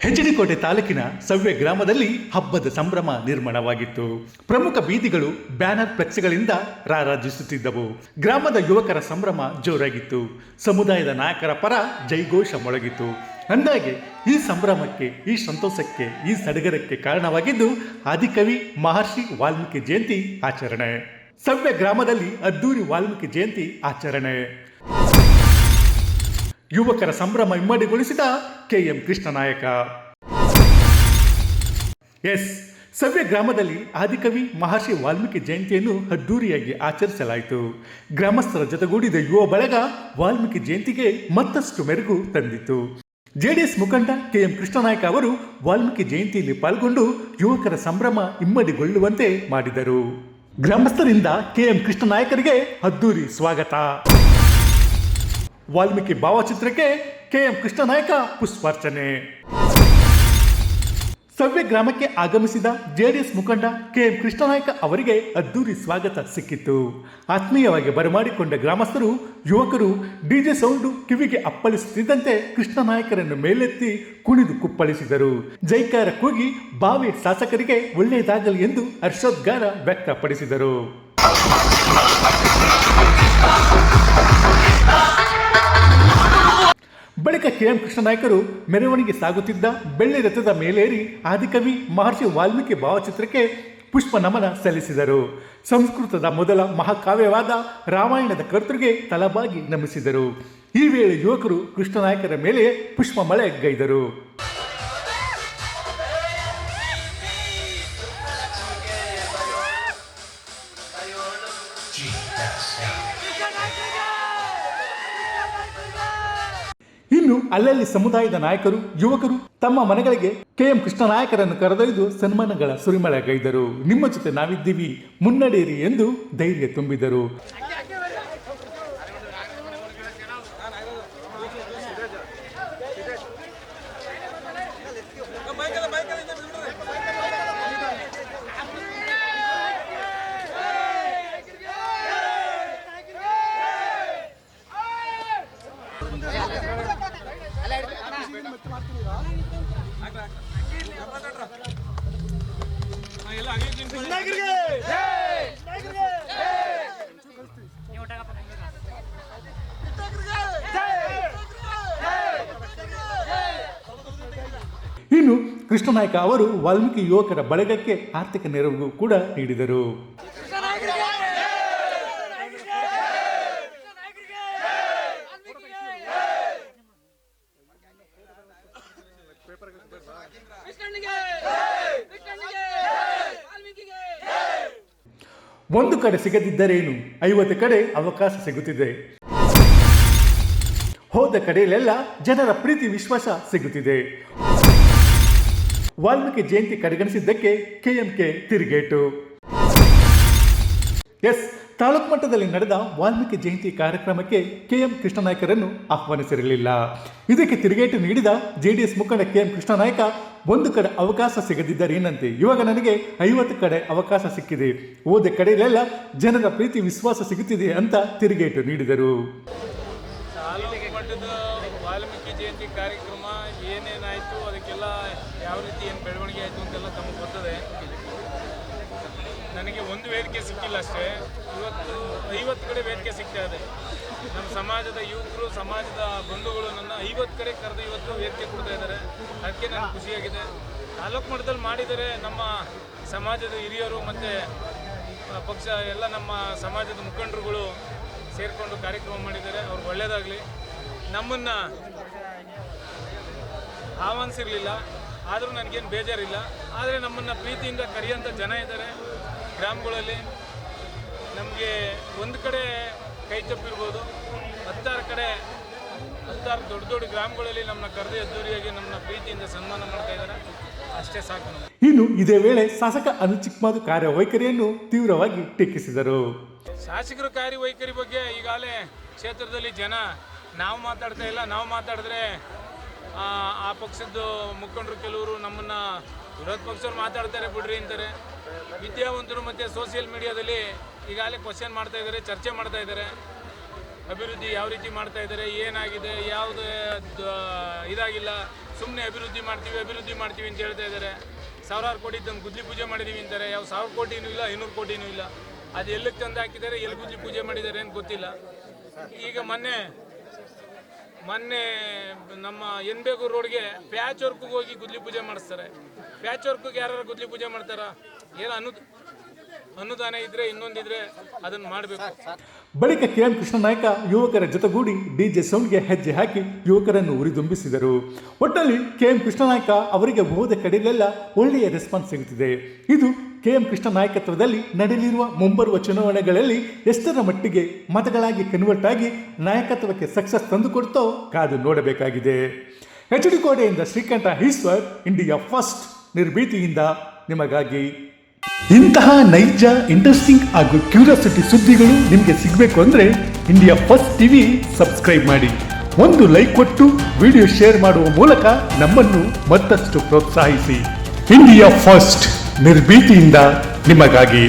ಹೆಜ್ಜಡಿಕೋಟೆ ತಾಲೂಕಿನ ಸವ್ಯ ಗ್ರಾಮದಲ್ಲಿ ಹಬ್ಬದ ಸಂಭ್ರಮ ನಿರ್ಮಾಣವಾಗಿತ್ತು. ಪ್ರಮುಖ ಬೀದಿಗಳು ಬ್ಯಾನರ್ ಫ್ಲೆಕ್ಸ್ಗಳಿಂದ ರಾರಾಜಿಸುತ್ತಿದ್ದವು. ಗ್ರಾಮದ ಯುವಕರ ಸಂಭ್ರಮ ಜೋರಾಗಿತ್ತು. ಸಮುದಾಯದ ನಾಯಕರ ಪರ ಜೈಘೋಷ ಮೊಳಗಿತು. ಅಂದಾಗೆ ಈ ಸಂಭ್ರಮಕ್ಕೆ, ಈ ಸಂತೋಷಕ್ಕೆ, ಈ ಸಡಗರಕ್ಕೆ ಕಾರಣವಾಗಿದ್ದು ಆದಿಕವಿ ಮಹರ್ಷಿ ವಾಲ್ಮೀಕಿ ಜಯಂತಿ ಆಚರಣೆ. ಸವ್ಯ ಗ್ರಾಮದಲ್ಲಿ ಅದ್ದೂರಿ ವಾಲ್ಮೀಕಿ ಜಯಂತಿ ಆಚರಣೆ. ಯುವಕರ ಸಂಭ್ರಮ ಇಮ್ಮಡಿಗೊಳಿಸಿದ KM ಕೃಷ್ಣನಾಯಕ. ಸವ್ಯ ಗ್ರಾಮದಲ್ಲಿ ಆದಿಕವಿ ಮಹರ್ಷಿ ವಾಲ್ಮೀಕಿ ಜಯಂತಿಯನ್ನು ಅದ್ದೂರಿಯಾಗಿ ಆಚರಿಸಲಾಯಿತು. ಗ್ರಾಮಸ್ಥರ ಜೊತೆಗೂಡಿದ ಯುವ ಬಳಗ ವಾಲ್ಮೀಕಿ ಜಯಂತಿಗೆ ಮತ್ತಷ್ಟು ಮೆರುಗು ತಂದಿತು. JDS ಮುಖಂಡ KM ಕೃಷ್ಣನಾಯಕ ಅವರು ವಾಲ್ಮೀಕಿ ಜಯಂತಿಯಲ್ಲಿ ಪಾಲ್ಗೊಂಡು ಯುವಕರ ಸಂಭ್ರಮ ಇಮ್ಮಡಿಗೊಳ್ಳುವಂತೆ ಮಾಡಿದರು. ಗ್ರಾಮಸ್ಥರಿಂದ KM ಕೃಷ್ಣನಾಯಕರಿಗೆ ಅದ್ದೂರಿ ಸ್ವಾಗತ. ವಾಲ್ಮೀಕಿ ಭಾವಚಿತ್ರಕ್ಕೆ KM ಕೃಷ್ಣನಾಯಕ ಪುಷ್ಪಾರ್ಚನೆ. ಸವ್ಯ ಗ್ರಾಮಕ್ಕೆ ಆಗಮಿಸಿದ JDS ಮುಖಂಡ KM ಕೃಷ್ಣನಾಯಕ ಅವರಿಗೆ ಅದ್ದೂರಿ ಸ್ವಾಗತ ಸಿಕ್ಕಿತ್ತು. ಆತ್ಮೀಯವಾಗಿ ಬರಮಾಡಿಕೊಂಡ ಗ್ರಾಮಸ್ಥರು, ಯುವಕರು DJ ಸೌಂಡು ಕಿವಿಗೆ ಅಪ್ಪಳಿಸುತ್ತಿದ್ದಂತೆ ಕೃಷ್ಣನಾಯಕರನ್ನು ಮೇಲೆತ್ತಿ ಕುಣಿದು ಕುಪ್ಪಳಿಸಿದರು. ಜೈಕಾರ ಕೂಗಿ ಬಾವಿ ಶಾಸಕರಿಗೆ ಒಳ್ಳೆಯದಾಗಲಿ ಎಂದು ಹರ್ಷೋದ್ಗಾರ ವ್ಯಕ್ತಪಡಿಸಿದರು. ಬಳಿಕ KM ಕೃಷ್ಣನಾಯಕರು ಮೆರವಣಿಗೆ ಸಾಗುತ್ತಿದ್ದ ಬೆಳ್ಳಿ ರಥದ ಮೇಲೇರಿ ಆದಿಕವಿ ಮಹರ್ಷಿ ವಾಲ್ಮೀಕಿ ಭಾವಚಿತ್ರಕ್ಕೆ ಪುಷ್ಪ ನಮನ ಸಲ್ಲಿಸಿದರು. ಸಂಸ್ಕೃತದ ಮೊದಲ ಮಹಾಕಾವ್ಯವಾದ ರಾಮಾಯಣದ ಕರ್ತೃಗೆ ತಲಬಾಗಿ ನಮಿಸಿದರು. ಈ ವೇಳೆ ಯುವಕರು ಕೃಷ್ಣನಾಯಕರ ಮೇಲೆ ಪುಷ್ಪ ಮಳೆ ಗೈದರು. ಇನ್ನು ಅಲ್ಲಲ್ಲಿ ಸಮುದಾಯದ ನಾಯಕರು, ಯುವಕರು ತಮ್ಮ ಮನೆಗಳಿಗೆ KM ಕೃಷ್ಣನಾಯಕರನ್ನು ಕರೆದೊಯ್ದು ಸನ್ಮಾನಗಳ ಸುರಿಮಳೆಗೈದರು. ನಿಮ್ಮ ಜೊತೆ ನಾವಿದ್ದೀವಿ, ಮುನ್ನಡೆಯಿರಿ ಎಂದು ಧೈರ್ಯ ತುಂಬಿದರು. ಇನ್ನು ಕೃಷ್ಣನಾಯಕ ಅವರು ವಾಲ್ಮೀಕಿ ಯುವಕರ ಬಳಗಕ್ಕೆ ಆರ್ಥಿಕ ನೆರವು ಕೂಡ ನೀಡಿದರು. ಒಂದು ಕಡೆ ಸಿಗದಿದ್ದರೇನು, 50 ಕಡೆ ಅವಕಾಶ ಸಿಗುತ್ತಿದೆ. ಹೋದ ಕಡೆಯಲ್ಲೆಲ್ಲ ಜನರ ಪ್ರೀತಿ ವಿಶ್ವಾಸ ಸಿಗುತ್ತಿದೆ. ವಾಲ್ಮೀಕಿ ಜಯಂತಿ ಕಡೆಗಣಿಸಿದ್ದಕ್ಕೆ KMK ತಿರುಗೇಟು. ತಾಲೂಕು ಮಟ್ಟದಲ್ಲಿ ನಡೆದ ವಾಲ್ಮೀಕಿ ಜಯಂತಿ ಕಾರ್ಯಕ್ರಮಕ್ಕೆ KM ಕೃಷ್ಣನಾಯಕರನ್ನು ಆಹ್ವಾನಿಸಿರಲಿಲ್ಲ. ಇದಕ್ಕೆ ತಿರುಗೇಟು ನೀಡಿದ JDS ಮುಖಂಡ KM ಕೃಷ್ಣನಾಯಕ, ಒಂದು ಕಡೆ ಅವಕಾಶ ಸಿಗದಿದ್ದರೇನಂತೆ, ಇವಾಗ ನನಗೆ 50 ಕಡೆ ಅವಕಾಶ ಸಿಕ್ಕಿದೆ, ಹೋದ ಕಡೆಯಲ್ಲೆಲ್ಲ ಜನರ ಪ್ರೀತಿ ವಿಶ್ವಾಸ ಸಿಗುತ್ತಿದೆ ಅಂತ ತಿರುಗೇಟು ನೀಡಿದರು. ತಾಲೂಕು ಮಟ್ಟದ ವಾಲ್ಮೀಕಿ ಜಯಂತಿ ಕಾರ್ಯಕ್ರಮ ಏನೇನಾಯಿತು, ಅದಕ್ಕೆಲ್ಲ ಯಾವ ರೀತಿ ಏನು ಬೆಳವಣಿಗೆ ಆಯಿತು ಅಂತೆಲ್ಲ ತಮಗೆ ಗೊತ್ತದೆ. ನನಗೆ ಒಂದು ವೇದಿಕೆ ಸಿಕ್ಕಿಲ್ಲ ಅಷ್ಟೇ, ಇವತ್ತು 50 ಕಡೆ ವೇದಿಕೆ ಸಿಗ್ತಾ ಇದೆ. ನಮ್ಮ ಸಮಾಜದ ಯುವಕರು, ಸಮಾಜದ ಬಂಧುಗಳು ನನ್ನ 50 ಕಡೆ ಕರೆದು ಇವತ್ತು ವೇದಿಕೆ ಕೊಡ್ತಾ ಇದ್ದಾರೆ. ಅದಕ್ಕೆ ನನಗೆ ಖುಷಿಯಾಗಿದೆ. ತಾಲೂಕು ಮಟ್ಟದಲ್ಲಿ ಮಾಡಿದರೆ ನಮ್ಮ ಸಮಾಜದ ಹಿರಿಯರು ಮತ್ತು ಪಕ್ಷ ಎಲ್ಲ ನಮ್ಮ ಸಮಾಜದ ಮುಖಂಡರುಗಳು ಸೇರಿಕೊಂಡು ಕಾರ್ಯಕ್ರಮ ಮಾಡಿದ್ದಾರೆ. ಅವ್ರಿಗೆ ಒಳ್ಳೆಯದಾಗಲಿ. ನಮ್ಮನ್ನು ಆಹ್ವಾನಿಸಿರಲಿಲ್ಲ, ಆದರೂ ನನಗೇನು ಬೇಜಾರಿಲ್ಲ. ಆದರೆ ನಮ್ಮನ್ನು ಪ್ರೀತಿಯಿಂದ ಕರೆಯುವಂಥ ಜನ ಇದ್ದಾರೆ ಗ್ರಾಮಗಳಲ್ಲಿ. ನಮಗೆ ಒಂದು ಕಡೆ ಕೈ ತಪ್ಪಿರ್ಬೋದು, 16 ದೊಡ್ಡ ದೊಡ್ಡ ಗ್ರಾಮಗಳಲ್ಲಿ ನಮ್ಮನ್ನ ಕರೆದು ಅದ್ದೂರಿಯಾಗಿ ನಮ್ಮನ್ನ ಪ್ರೀತಿಯಿಂದ ಸನ್ಮಾನ ಮಾಡ್ತಾ ಇದ್ದಾರೆ. ಅಷ್ಟೇ ಸಾಕು. ಇನ್ನು ಇದೇ ವೇಳೆ ಶಾಸಕ ಅನಿಲ್ ಚಿಕ್ಕಮಾದು ಕಾರ್ಯವೈಖರಿಯನ್ನು ತೀವ್ರವಾಗಿ ಟೀಕಿಸಿದರು. ಶಾಸಕರ ಕಾರ್ಯವೈಖರಿ ಬಗ್ಗೆ ಈಗಾಗಲೇ ಕ್ಷೇತ್ರದಲ್ಲಿ ಜನ ನಾವು ಮಾತಾಡ್ತಾ ಇಲ್ಲ, ನಾವು ಮಾತಾಡಿದ್ರೆ ಆ ಪಕ್ಷದ ಮುಖಂಡರು ಕೆಲವರು ನಮ್ಮನ್ನು ವಿರೋಧ ಪಕ್ಷರು ಮಾತಾಡ್ತಾರೆ ಬಿಡ್ರಿ ಅಂತಾರೆ. ವಿದ್ಯಾವಂತರು ಮತ್ತು ಸೋಷಿಯಲ್ ಮೀಡಿಯಾದಲ್ಲಿ ಈಗಾಗಲೇ ಕ್ವಶನ್ ಮಾಡ್ತಾ ಇದ್ದಾರೆ, ಚರ್ಚೆ ಮಾಡ್ತಾ ಇದ್ದಾರೆ. ಅಭಿವೃದ್ಧಿ ಯಾವ ರೀತಿ ಮಾಡ್ತಾ ಇದ್ದಾರೆ, ಏನಾಗಿದೆ, ಯಾವುದು ಇದಾಗಿಲ್ಲ, ಸುಮ್ಮನೆ ಅಭಿವೃದ್ಧಿ ಮಾಡ್ತೀವಿ ಅಂತ ಹೇಳ್ತಾ ಇದ್ದಾರೆ. ಸಾವಿರಾರು ಕೋಟಿ ತಂದು ಗುದ್ಲಿ ಪೂಜೆ ಮಾಡಿದ್ದೀವಿ ಅಂತಾರೆ. ಯಾವ 1000 ಕೋಟಿನೂ ಇಲ್ಲ, 500 ಕೋಟಿನೂ ಇಲ್ಲ. ಅದು ಎಲ್ಲಿಗೆ ತಂದು ಹಾಕಿದ್ದಾರೆ, ಎಲ್ಲಿ ಗುದ್ಲಿ ಪೂಜೆ ಮಾಡಿದ್ದಾರೆ ಅಂತ ಗೊತ್ತಿಲ್ಲ. ಈಗ ಮೊನ್ನೆ ನಮ್ಮ ಎನ್ಬೇಗೂರು ರೋಡ್ಗೆ ಪ್ಯಾಚ್ ವರ್ಕ್ಗೆ ಹೋಗಿ ಗುದ್ಲಿ ಪೂಜೆ ಮಾಡಿಸ್ತಾರೆ. ಪ್ಯಾಚ್ ವರ್ಕ್ಗೆ ಯಾರು ಗುದ್ಲಿ ಪೂಜೆ ಮಾಡ್ತಾರ? ಏನು ಅನುದಾನ ಇದ್ರೆ ಇನ್ನೊಂದಿದ್ರೆ ಅದನ್ನು ಮಾಡಬೇಕು. ಬಳಿಕ KM ಕೃಷ್ಣ ನಾಯ್ಕ ಯುವಕರ ಜೊತೆಗೂಡಿ DJ ಸೌಂಡ್ಗೆ ಹೆಜ್ಜೆ ಹಾಕಿ ಯುವಕರನ್ನು ಉರಿದುಂಬಿಸಿದರು. ಒಟ್ಟಲ್ಲಿ KM ಕೃಷ್ಣ ನಾಯ್ಕ ಅವರಿಗೆ ಹೋದ ಕಡೆಯಲ್ಲೆಲ್ಲ ಒಳ್ಳೆಯ ರೆಸ್ಪಾನ್ಸ್ ಸಿಗುತ್ತಿದೆ. ಇದು KM ಕೃಷ್ಣ ನಾಯಕತ್ವದಲ್ಲಿ ನಡೆಯಲಿರುವ ಮುಂಬರುವ ಚುನಾವಣೆಗಳಲ್ಲಿ ಎಷ್ಟರ ಮಟ್ಟಿಗೆ ಮತಗಳಾಗಿ ಕನ್ವರ್ಟ್ ಆಗಿ ನಾಯಕತ್ವಕ್ಕೆ ಸಕ್ಸಸ್ ತಂದುಕೊಡ್ತೋ ಕಾದು ನೋಡಬೇಕಾಗಿದೆ. HD ಕೋಟೆಯಿಂದ ಶ್ರೀಕಂಠ ಈಶ್ವರ್, ಇಂಡಿಯಾ ಫಸ್ಟ್ ನಿರ್ಭೀತಿಯಿಂದ ನಿಮಗಾಗಿ. ಇಂತಹ ನೈಜ, ಇಂಟ್ರೆಸ್ಟಿಂಗ್ ಹಾಗೂ ಕ್ಯೂರಿಯಾಸಿಟಿ ಸುದ್ದಿಗಳು ನಿಮಗೆ ಸಿಗಬೇಕು ಅಂದರೆ ಇಂಡಿಯಾ ಫಸ್ಟ್ ಟಿವಿ ಸಬ್ಸ್ಕ್ರೈಬ್ ಮಾಡಿ. ಒಂದು ಲೈಕ್ ಕೊಟ್ಟು ವಿಡಿಯೋ ಶೇರ್ ಮಾಡುವ ಮೂಲಕ ನಮ್ಮನ್ನು ಮತ್ತಷ್ಟು ಪ್ರೋತ್ಸಾಹಿಸಿ. ಇಂಡಿಯಾ ಫಸ್ಟ್ ನಿರ್ಭೀತಿಯಿಂದ ನಿಮಗಾಗಿ.